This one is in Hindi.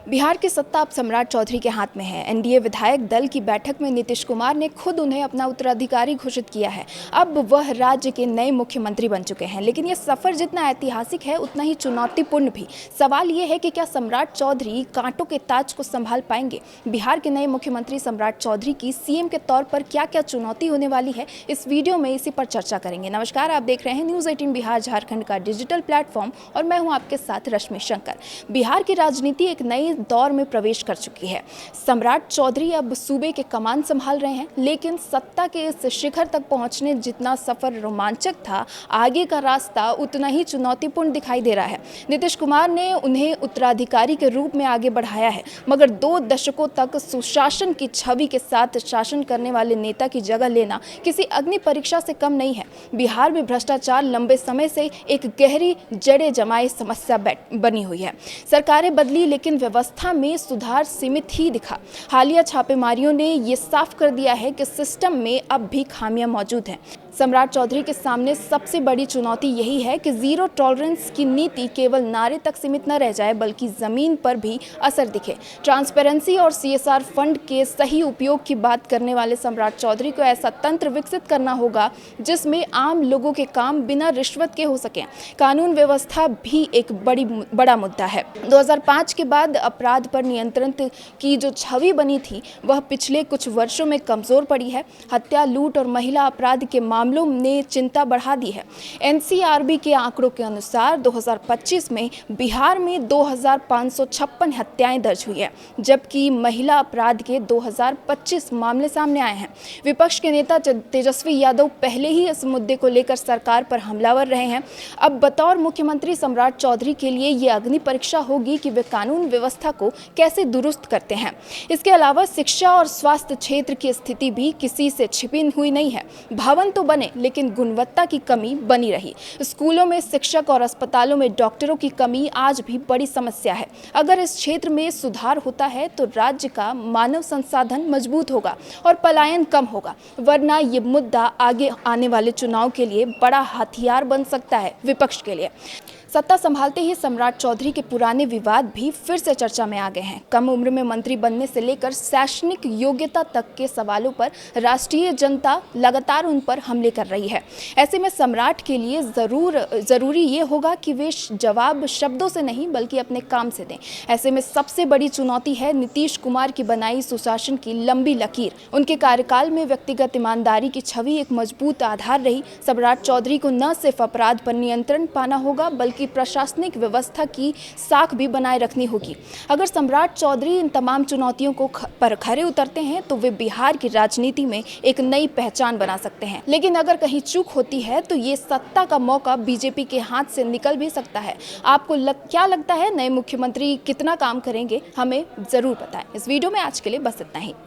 बिहार की सत्ता अब सम्राट चौधरी के हाथ में है। एनडीए विधायक दल की बैठक में नीतीश कुमार ने खुद उन्हें अपना उत्तराधिकारी घोषित किया है। अब वह राज्य के नए मुख्यमंत्री बन चुके हैं। लेकिन यह सफर जितना ऐतिहासिक है उतना ही चुनौतीपूर्ण भी। सवाल यह है कि क्या सम्राट चौधरी कांटों के ताज को संभाल पाएंगे। बिहार के नए मुख्यमंत्री सम्राट चौधरी की सीएम के तौर पर क्या क्या चुनौती होने वाली है, इस वीडियो में इसी पर चर्चा करेंगे। नमस्कार, आप देख रहे हैं न्यूज़ 18 बिहार झारखंड का डिजिटल प्लेटफॉर्म और मैं हूं आपके साथ रश्मि शंकर। बिहार की राजनीति एक नई दौर में प्रवेश कर चुकी है। सम्राट चौधरी अब सूबे के कमान संभाल रहे हैं, लेकिन सत्ता के इस शिखर तक पहुंचने जितना सफर रोमांचक था, आगे का रास्ता उतना ही चुनौतीपूर्ण दिखाई दे रहा है। नीतीश कुमार ने उन्हें उत्तराधिकारी के रूप में आगे बढ़ाया है, मगर 2 दशकों तक सुशासन की छवि के साथ शासन करने वाले नेता की जगह लेना किसी अग्नि परीक्षा से कम नहीं है। बिहार में भ्रष्टाचार लंबे समय से एक गहरी जड़ें जमाए समस्या बनी हुई है। सरकारें बदली लेकिन व्यवस्था में सुधार सीमित ही दिखा। हालिया छापेमारियों ने ये साफ कर दिया है कि सिस्टम में अब भी खामियां मौजूद हैं। सम्राट चौधरी के सामने सबसे बड़ी चुनौती यही है कि जीरो टॉलरेंस की नीति केवल नारे तक सीमित न रह जाए, बल्कि जमीन पर भी असर दिखे। ट्रांसपेरेंसी और सीएसआर फंड के सही उपयोग की बात करने वाले सम्राट चौधरी को ऐसा तंत्र विकसित करना होगा जिसमें आम लोगों के काम बिना रिश्वत के हो सकें। कानून व्यवस्था भी एक बड़ा मुद्दा है। 2005 के बाद अपराध पर नियंत्रण की जो छवि बनी थी वह पिछले कुछ वर्षों में कमजोर पड़ी है। हत्या, लूट और महिला अपराध के मामलों ने चिंता बढ़ा दी है। एनसीआरबी के आंकड़ों के अनुसार 2025 में बिहार में 2556 हत्याएं दर्ज हुई है, जबकि महिला अपराध के 2025 मामले सामने आए हैं। विपक्ष के नेता तेजस्वी यादव पहले ही इस मुद्दे को लेकर सरकार पर हमलावर रहे हैं। अब बतौर मुख्यमंत्री सम्राट चौधरी के लिए ये अग्नि परीक्षा होगी कि वे कानून व्यवस्था को कैसे दुरुस्त करते हैं। इसके अलावा शिक्षा और स्वास्थ्य क्षेत्र की स्थिति भी किसी से छिपी हुई नहीं है। भवन तो बने लेकिन गुणवत्ता की कमी बनी रही। स्कूलों में शिक्षक और अस्पतालों में डॉक्टरों की कमी आज भी बड़ी समस्या है। अगर इस क्षेत्र में सुधार होता है तो राज्य का मानव संसाधन मजबूत होगा और पलायन कम होगा, वरना ये मुद्दा आगे आने वाले चुनाव के लिए बड़ा हथियार बन सकता है विपक्ष के लिए। सत्ता संभालते ही सम्राट चौधरी के पुराने विवाद भी फिर से चर्चा में आ गए हैं। कम उम्र में मंत्री बनने से लेकर शैक्षणिक योग्यता तक के सवालों पर राष्ट्रीय जनता लगातार उन पर हमले कर रही है। ऐसे में सम्राट के लिए जरूरी ये होगा कि वे जवाब शब्दों से नहीं बल्कि अपने काम से दें। ऐसे में सबसे बड़ी चुनौती है नीतीश कुमार की बनाई सुशासन की लंबी लकीर। उनके कार्यकाल में व्यक्तिगत ईमानदारी की छवि एक मजबूत आधार रही। सम्राट चौधरी को न सिर्फ अपराध पर नियंत्रण पाना होगा बल्कि प्रशासनिक व्यवस्था की साख भी बनाए रखनी होगी। अगर सम्राट चौधरी इन तमाम चुनौतियों को पर खरे उतरते हैं तो वे बिहार की राजनीति में एक नई पहचान बना सकते हैं। लेकिन अगर कहीं चूक होती है तो ये सत्ता का मौका बीजेपी के हाथ से निकल भी सकता है। आपको क्या लगता है, नए मुख्यमंत्री कितना काम करेंगे? हमें जरूर बताएं। इस वीडियो में आज के लिए बस इतना ही।